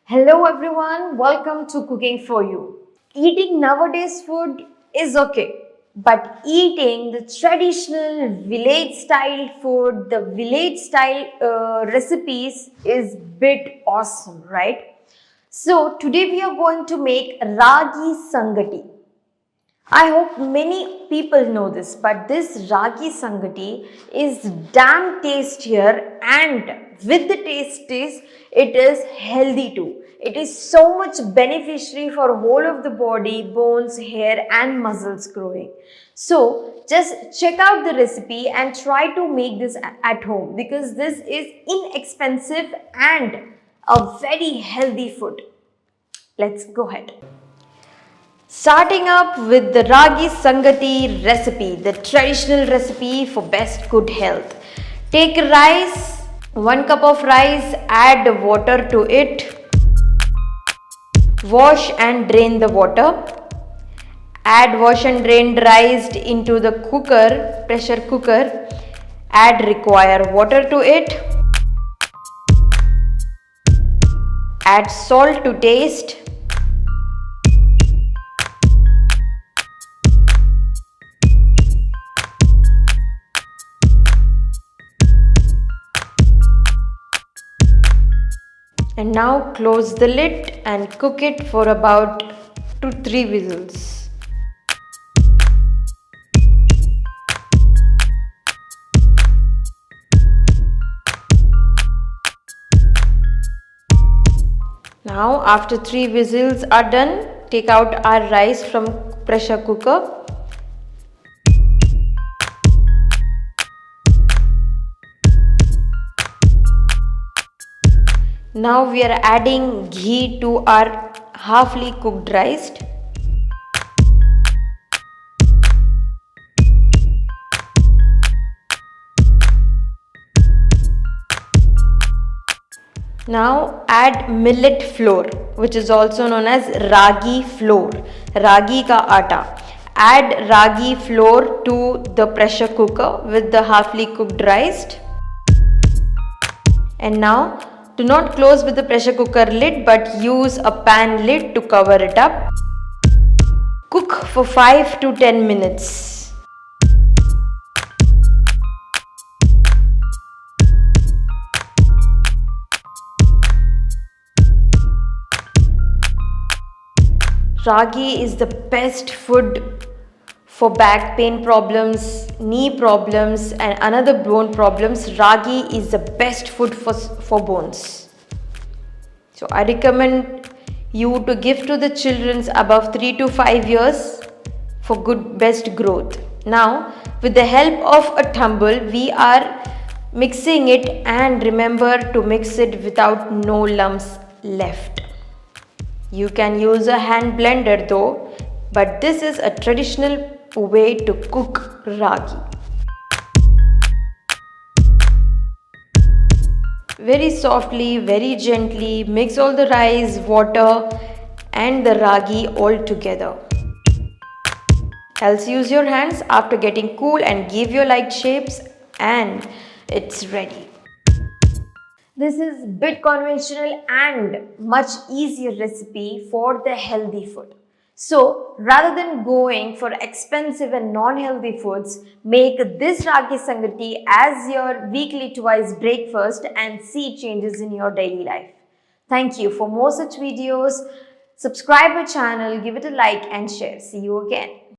Hello everyone, welcome to Cooking For You. Eating nowadays food is okay, but eating the traditional village style food, the village style recipes is bit awesome, right? So today we are going to make Ragi Sangati. I hope many people know this, but this Ragi Sangati is damn tastier, and with the taste it is healthy too. It is so much beneficiary for whole of the body, bones, hair and muscles growing. So just check out the recipe and try to make this at home because this is inexpensive and a very healthy food. Let's go ahead. Starting up with the Ragi Sangati recipe, the traditional recipe for best good health. Take rice, 1 cup of rice, add water to it. Wash and drain the water. Add wash and drained rice into the cooker, pressure cooker. Add required water to it. Add salt to taste. And now close the lid and cook it for about 2 to 3 whistles. Now after 3 whistles are done, take out our rice from pressure cooker. Now we are adding ghee to our halfly cooked rice. Now add millet flour, which is also known as ragi flour, ragi ka atta. Add ragi flour to the pressure cooker with the halfly cooked rice. And now do not close with the pressure cooker lid but use a pan lid to cover it up. Cook for 5 to 10 minutes. Ragi is the best food for back pain problems, knee problems and another bone problems. Ragi is the best food for bones. So I recommend you to give to the children above 3 to 5 years for good best growth. Now with the help of a tumble we are mixing it, and remember to mix it without no lumps left. You can use a hand blender though, but this is a traditional way to cook ragi. Very softly, very gently mix all the rice, water and the ragi all together. Else use your hands after getting cool and give your light shapes, and it's ready. This is bit conventional and much easier recipe for the healthy food. So rather than going for expensive and non-healthy foods, make this Ragi Sangati as your weekly twice breakfast and see changes in your daily life. Thank you. For more such videos, subscribe our channel, give it a like and share. See you again.